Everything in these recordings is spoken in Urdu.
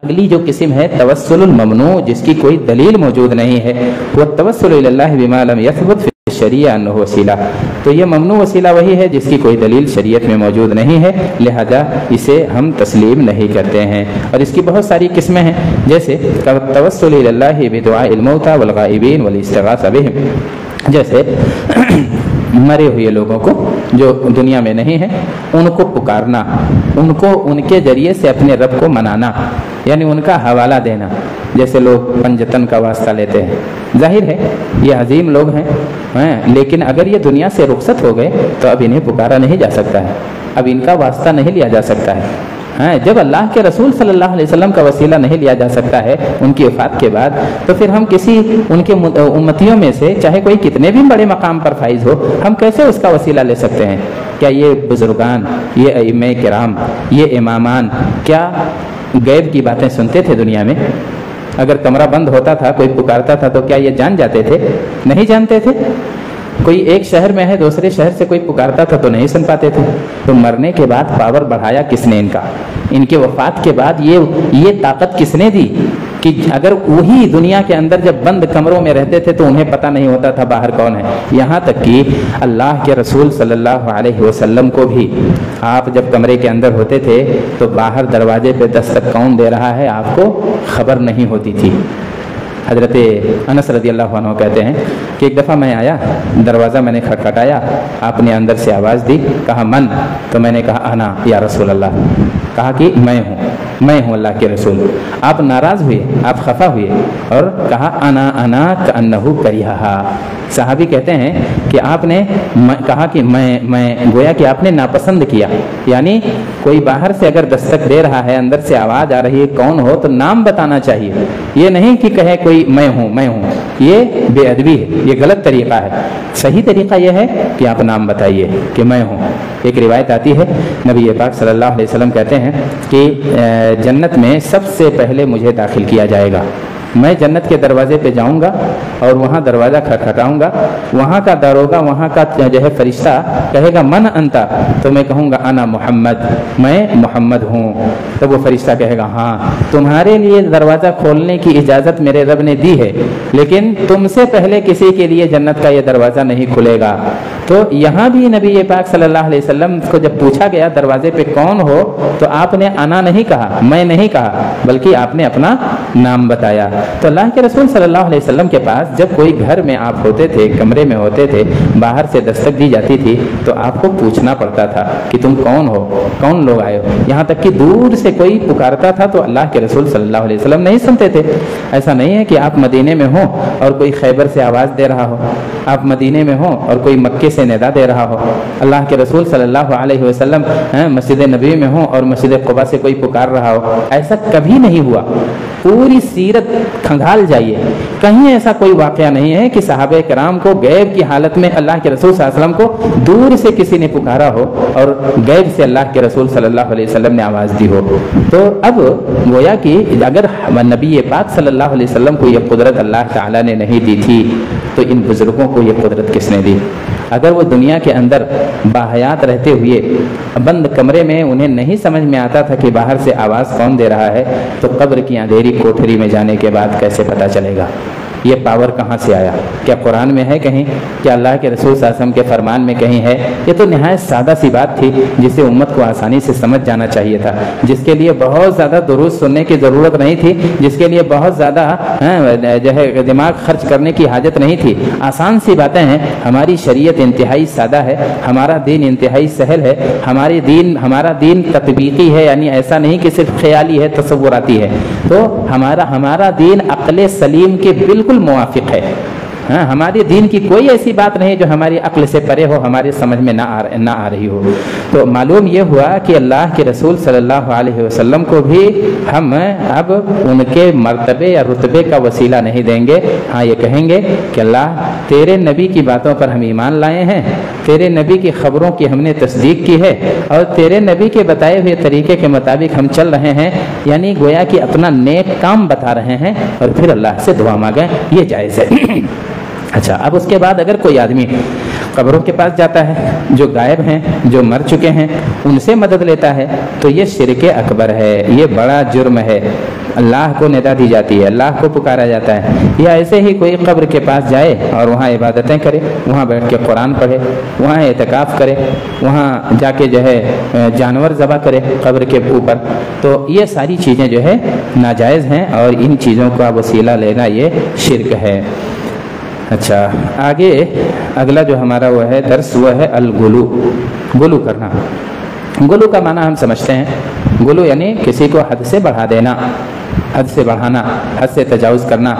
اگلی جو قسم ہے توسل الممنوع، جس کی کوئی دلیل موجود نہیں ہے، وہ توسل الی اللہ بما لم یثبت فی الشریعہ انہ وسیلہ، تو یہ ممنوع وسیلہ وہی ہے جس کی کوئی دلیل شریعت میں موجود نہیں ہے، لہذا اسے ہم تسلیم نہیں کرتے ہیں۔ اور اس کی بہت ساری قسمیں ہیں، جیسے توسل الی اللہ بدعاء الموتى والغائبین والاستغاثہ بہم، جیسے مرے ہوئے لوگوں کو جو دنیا میں نہیں ہیں ان کو پکارنا، ان کو ان کے ذریعے سے اپنے رب کو منانا، یعنی ان کا حوالہ دینا، جیسے لوگ پنجتن کا واسطہ لیتے ہیں۔ ظاہر ہے یہ عظیم لوگ ہیں، لیکن اگر یہ دنیا سے رخصت ہو گئے تو اب انہیں پکارا نہیں جا سکتا ہے، اب ان کا واسطہ نہیں لیا جا سکتا ہے۔ جب اللہ کے رسول صلی اللہ علیہ وسلم کا وسیلہ نہیں لیا جا سکتا ہے ان کی وفات کے بعد، تو پھر ہم کسی ان کے امتیوں میں سے چاہے کوئی کتنے بھی بڑے مقام پر فائز ہو، ہم کیسے اس کا وسیلہ لے سکتے ہیں؟ کیا یہ بزرگان، یہ ائمہ کرام، یہ امامان کیا غیب کی باتیں سنتے تھے دنیا میں؟ اگر کمرہ بند ہوتا تھا، کوئی پکارتا تھا تو کیا یہ جان جاتے تھے؟ نہیں جانتے تھے۔ کوئی ایک شہر میں ہے، دوسرے شہر سے کوئی پکارتا تھا تو نہیں سن پاتے تھے۔ تو مرنے کے بعد پاور بڑھایا کس نے؟ ان کے وفات کے بعد یہ طاقت کس نے دی کہ اگر وہی دنیا کے اندر جب بند کمروں میں رہتے تھے تو انہیں پتہ نہیں ہوتا تھا باہر کون ہے، یہاں تک کہ اللہ کے رسول صلی اللہ علیہ وسلم کو بھی آپ جب کمرے کے اندر ہوتے تھے تو باہر دروازے پہ دستک کون دے رہا ہے آپ کو خبر نہیں ہوتی تھی۔ حضرت انس رضی اللہ عنہ کہتے ہیں کہ ایک دفعہ میں آیا، دروازہ میں نے کھٹکھٹایا، آپ نے اندر سے آواز دی، کہا من؟ تو میں نے کہا انا یا رسول اللہ، کہا کہ میں ہوں اللہ کے رسول۔ آپ ناراض ہوئے، آپ خفا ہوئے اور کہا انا کأنہ کریہا۔ صحابی کہتے ہیں کہ آپ نے کہا کہ میں گویا کہ آپ نے ناپسند کیا، یعنی کوئی باہر سے اگر دستک دے رہا ہے، اندر سے آواز آ رہی ہے کون ہو تو نام بتانا چاہیے، یہ نہیں کہ کہے کوئی میں ہوں، یہ بے ادبی ہے، یہ غلط طریقہ ہے۔ صحیح طریقہ یہ ہے کہ آپ نام بتائیے کہ میں ہوں۔ ایک روایت آتی ہے نبی پاک صلی اللہ علیہ وسلم کہتے ہیں کہ جنت میں سب سے پہلے مجھے داخل کیا جائے گا، میں جنت کے دروازے پہ جاؤں گا اور وہاں دروازہ کھٹکھٹاؤں گا، وہاں کا داروغہ، وہاں کا جو ہے فرشتہ کہے گا من انتا، تو میں کہوں گا انا محمد، میں محمد ہوں۔ تو وہ فرشتہ کہے گا ہاں تمہارے لیے دروازہ کھولنے کی اجازت میرے رب نے دی ہے، لیکن تم سے پہلے کسی کے لیے جنت کا یہ دروازہ نہیں کھلے گا۔ تو یہاں بھی نبی پاک صلی اللہ علیہ وسلم کو جب پوچھا گیا دروازے پہ کون ہو تو آپ نے انا نہیں کہا، میں نہیں کہا، بلکہ آپ نے اپنا نام بتایا۔ تو اللہ کے رسول صلی اللہ علیہ وسلم کے پاس جب کوئی گھر میں آپ ہوتے تھے، کمرے میں ہوتے تھے، باہر سے دستک دی جاتی تھی تو آپ کو پوچھنا پڑتا تھا کہ تم کون ہو، کون لوگ آئے ہو۔ یہاں تک کہ دور سے کوئی پکارتا تھا تو اللہ کے رسول صلی اللہ علیہ وسلم نہیں سنتے تھے۔ ایسا نہیں ہے کہ آپ مدینے میں ہوں اور کوئی خیبر سے آواز دے رہا ہو، آپ مدینے میں ہوں اور کوئی مکے سے ندا دے رہا ہو، اللہ کے رسول صلی اللہ علیہ وسلم مسجد نبوی میں ہوں اور مسجد قباء سے کوئی پکار رہا ہو، ایسا کبھی نہیں ہوا۔ پوری سیرت کھنگال جائیے، کہیں ایسا کوئی واقعہ نہیں ہے کہ صحابہ کرام کو غیب کی حالت میں اللہ کے رسول صلی اللہ علیہ وسلم کو دور سے کسی نے پکارا ہو اور غیب سے اللہ کے رسول صلی اللہ علیہ وسلم نے آواز دی ہو۔ تو اب گویا کہ اگر نبی پاک صلی اللہ علیہ وسلم کو یہ قدرت اللہ تعالیٰ نے نہیں دی تھی تو ان بزرگوں کو یہ قدرت کس نے دی؟ اگر وہ دنیا کے اندر باحیات رہتے ہوئے بند کمرے میں انہیں نہیں سمجھ میں آتا تھا کہ باہر سے آواز کون دے رہا ہے تو قبر کی اندھیری کوٹھری میں جانے کے بعد کیسے پتہ چلے گا؟ یہ پاور کہاں سے آیا؟ کیا قرآن میں ہے کہیں؟ کیا اللہ کے رسول صلی اللہ علیہ وسلم کے فرمان میں کہیں ہے؟ یہ تو نہایت سادہ سی بات تھی جسے امت کو آسانی سے سمجھ جانا چاہیے تھا، جس کے لیے بہت زیادہ دروس سننے کی ضرورت نہیں تھی، جس کے لیے بہت زیادہ جو ہے دماغ خرچ کرنے کی حاجت نہیں تھی۔ آسان سی باتیں ہیں۔ ہماری شریعت انتہائی سادہ ہے، ہمارا دین انتہائی سہل ہے، ہمارا دین تطبیقی ہے، یعنی ایسا نہیں کہ صرف خیالی ہے، تصوراتی ہے۔ تو ہمارا دین عقل سلیم کے بالکل موافق ہے۔ ہمارے دین کی کوئی ایسی بات نہیں جو ہماری عقل سے پرے ہو، ہمارے سمجھ میں نہ آ رہی ہو۔ تو معلوم یہ ہوا کہ اللہ کے رسول صلی اللہ علیہ وسلم کو بھی ہم اب ان کے مرتبے یا رتبے کا وسیلہ نہیں دیں گے۔ ہاں یہ کہیں گے کہ اللہ تیرے نبی کی باتوں پر ہم ایمان لائے ہیں، تیرے نبی کی خبروں کی ہم نے تصدیق کی ہے اور تیرے نبی کے بتائے ہوئے طریقے کے مطابق ہم چل رہے ہیں، یعنی گویا کہ اپنا نیک کام بتا رہے ہیں اور پھر اللہ سے دعا مانگیں، یہ جائز ہے۔ اچھا، اب اس کے بعد اگر کوئی آدمی قبروں کے پاس جاتا ہے، جو غائب ہیں، جو مر چکے ہیں، ان سے مدد لیتا ہے تو یہ شرک اکبر ہے، یہ بڑا جرم ہے۔ اللہ کو ندا دی جاتی ہے، اللہ کو پکارا جاتا ہے، یا ایسے ہی کوئی قبر کے پاس جائے اور وہاں عبادتیں کرے، وہاں بیٹھ کے قرآن پڑھے، وہاں اعتکاف کرے، وہاں جا کے جو ہے جانور ذبح کرے قبر کے اوپر، تو یہ ساری چیزیں جو ہے ناجائز ہیں اور ان چیزوں کا وسیلہ لینا یہ شرک ہے۔ اچھا، آگے اگلا جو ہمارا وہ ہے درس وہ ہے الغلو، غلو کرنا۔ غلو کا معنی ہم سمجھتے ہیں، غلو یعنی کسی کو حد سے بڑھا دینا، حد سے بڑھانا، حد سے تجاوز کرنا۔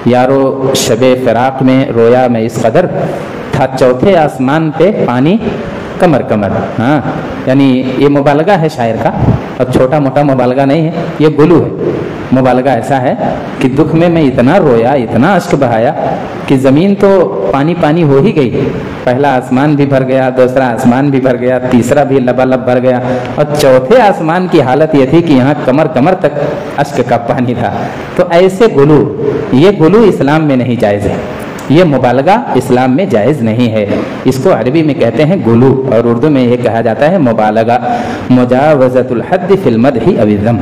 یارو شب فراق میں رویا میں اس قدر تھا چوتھے آسمان پہ پانی کمر کمر، ہاں یعنی یہ مبالغہ ہے شاعر کا، اور چھوٹا موٹا مبالغہ نہیں ہے، یہ غلو ہے۔ مبالغہ ایسا ہے کہ دکھ میں اتنا رویا، اتنا اشک بہایا کہ زمین تو پانی پانی ہو ہی گئی، پہلا آسمان بھی بھر گیا، دوسرا آسمان بھی بھر گیا، تیسرا بھی لبالب بھر گیا، اور چوتھے آسمان کی حالت یہ تھی کہ یہاں کمر کمر تک اشک کا پانی تھا۔ تو ایسے غلو، یہ غلو اسلام میں نہیں جائز ہے، یہ مبالغہ اسلام میں جائز نہیں ہے، اس کو عربی میں کہتے ہیں غلو، اور اردو میں یہ کہا جاتا ہے مبالغہ، مجاوزۃ الحد فی المدح او الذم،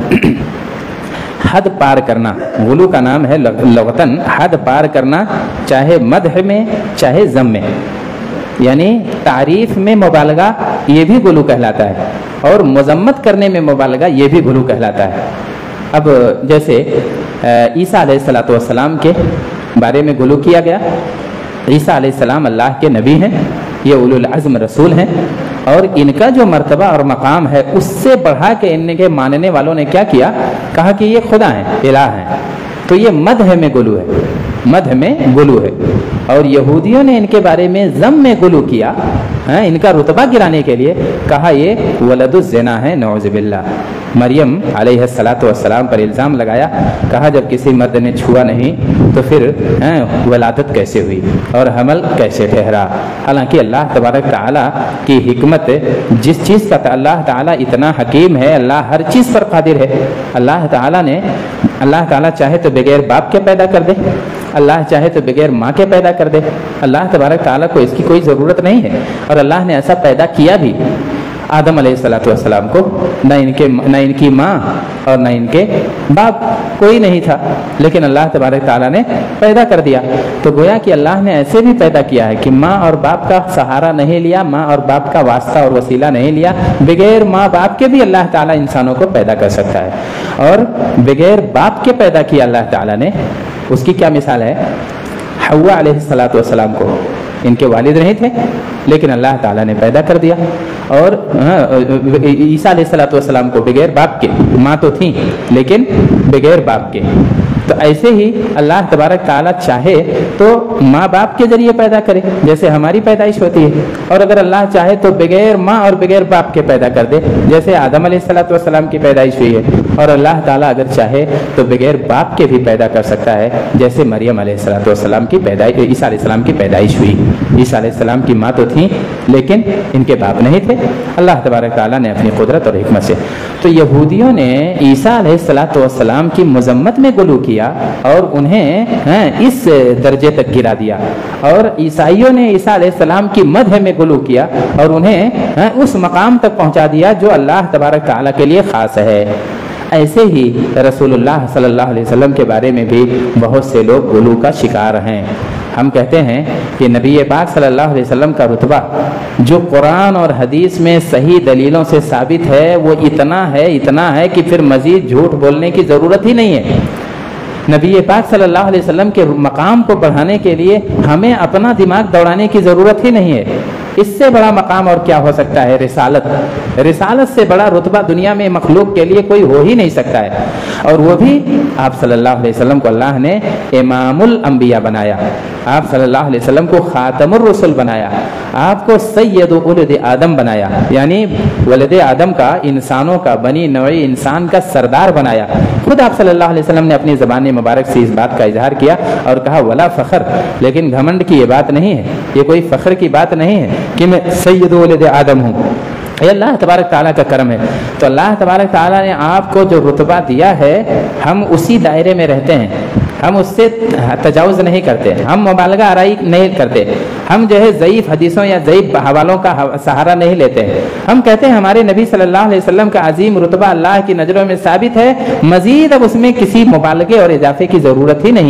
حد پار کرنا۔ غلو کا نام ہے لغتاً حد پار کرنا، چاہے مدح میں چاہے ذم میں، یعنی تعریف میں مبالغہ یہ بھی غلو کہلاتا ہے، اور مذمت کرنے میں مبالغہ یہ بھی غلو کہلاتا ہے۔ اب جیسے عیسیٰ علیہ السلام کے بارے میں غلو کیا گیا، عیسیٰ علیہ السلام اللہ کے نبی ہیں، یہ اولو العزم رسول ہیں، اور ان کا جو مرتبہ اور مقام ہے اس سے بڑھا کے ان کے ماننے والوں نے کیا کیا، کہا کہ یہ خدا ہیں، الہ ہیں، تو یہ مدح میں غلو ہے، مدح میں غلو ہے۔ اور یہودیوں نے ان کے بارے میں ذم میں غلو کیا، ان کا رتبہ گرانے کے لیے کہا یہ ولد الزنا ہے، نعوذ باللہ۔ مریم علیہ السلام پر الزام لگایا، کہا جب کسی مرد نے چھوا نہیں تو پھر ولادت کیسے ہوئی اور حمل کیسے ٹھہرا؟ حالانکہ اللہ تبارک تعالیٰ کی حکمت، جس چیز کا اللہ تعالیٰ اتنا حکیم ہے، اللہ ہر چیز پر قادر ہے۔ اللہ تعالیٰ چاہے تو بغیر باپ کے پیدا کر دے، اللہ چاہے تو بغیر ماں کے پیدا کر دے، اللہ تبارک تعالیٰ کو اس کی کوئی ضرورت نہیں ہے، اور اللہ نے ایسا پیدا کیا بھی۔ آدم علیہ السلام کو نہ ان کی ماں اور نہ ان کے باپ کوئی نہیں تھا، لیکن اللہ تبارک تعالیٰ نے پیدا کر دیا۔ تو گویا کہ اللہ نے ایسے بھی پیدا کیا ہے کہ ماں اور باپ کا سہارا نہیں لیا، ماں اور باپ کا واسطہ اور وسیلہ نہیں لیا، بغیر ماں باپ کے بھی اللہ تعالیٰ انسانوں کو پیدا کر سکتا ہے، اور بغیر باپ کے پیدا کیا اللہ تعالیٰ نے۔ اس کی کیا مثال ہے؟ حوا علیہ السلام کو ان کے والد نہیں تھے، لیکن اللہ تعالیٰ نے پیدا کر دیا، اور عیسیٰ علیہ السلام کو بغیر باپ کے، ماں تو تھیں لیکن بغیر باپ کے۔ تو ایسے ہی اللہ تبارک تعالیٰ چاہے تو ماں باپ کے ذریعے پیدا کرے، جیسے ہماری پیدائش ہوتی ہے، اور اگر اللہ چاہے تو بغیر ماں اور بغیر باپ کے پیدا کر دے، جیسے آدم علیہ السلام کی پیدائش ہوئی ہے، اور اللہ تعالیٰ اگر چاہے تو بغیر باپ کے بھی پیدا کر سکتا ہے، جیسے مریم علیہ السلام کی پیدائش، عیسیٰ علیہ السلام کی پیدائش ہوئی۔ عیسیٰ علیہ السلام کی ماں تو تھیں لیکن ان کے باپ نہیں تھے، اللہ تبارک تعالیٰ نے اپنی قدرت اور حکمت سے۔ تو یہودیوں نے عیسیٰ علیہ السلام کی مذمت میں غلو کیا اور انہیں اس درجے تک گرا دیا، اور عیسائیوں نے عیسیٰ علیہ السلام کی مدح میں غلو کیا اور انہیں اس مقام تک پہنچا دیا جو اللہ تبارک تعالیٰ کے لیے خاص ہے۔ ایسے ہی رسول اللہ صلی اللہ علیہ وسلم کے بارے میں بھی بہت سے لوگ غلو کا شکار ہیں۔ ہم کہتے ہیں کہ نبی پاک صلی اللہ علیہ وسلم کا رتبہ جو قرآن اور حدیث میں صحیح دلیلوں سے ثابت ہے وہ اتنا ہے کہ پھر مزید جھوٹ بولنے کی ضرورت ہی نہیں ہے۔ نبی پاک صلی اللہ علیہ وسلم کے مقام کو بڑھانے کے لیے ہمیں اپنا دماغ دوڑانے کی ضرورت ہی نہیں ہے۔ اس سے بڑا مقام اور کیا ہو سکتا ہے؟ رسالت سے بڑا رتبہ دنیا میں مخلوق کے لیے کوئی ہو ہی نہیں سکتا ہے، اور وہ بھی آپ صلی اللہ علیہ وسلم کو اللہ نے امام الانبیاء بنایا، آپ صلی اللہ علیہ وسلم کو خاتم الرسل بنایا، آپ کو سید ولد آدم بنایا، یعنی ولد آدم کا، انسانوں کا، بنی نوع انسان کا سردار بنایا۔ خود آپ صلی اللہ علیہ وسلم نے اپنی زبان مبارک سے اس بات کا اظہار کیا اور کہا ولا فخر، لیکن گھمنڈ کی یہ بات نہیں ہے، یہ کوئی فخر کی بات نہیں ہے کہ میں سید ولد آدم ہوں، یہ اللہ تبارک تعالیٰ کا کرم ہے۔ تو اللہ تبارک تعالیٰ نے آپ کو جو رتبہ دیا ہے ہم اسی دائرے میں رہتے ہیں، ہم اس سے تجاوز نہیں کرتے، ہم مبالغہ آرائی نہیں کرتے، ہم جو ہے ضعیف حدیثوں یا ضعیف حوالوں کا سہارا نہیں لیتے ہیں۔ ہم کہتے ہیں ہمارے نبی صلی اللہ علیہ وسلم کا عظیم رتبہ اللہ کی نظروں میں ثابت ہے، مزید اب اس میں کسی مبالغے اور اضافے کی ضرورت ہی نہیں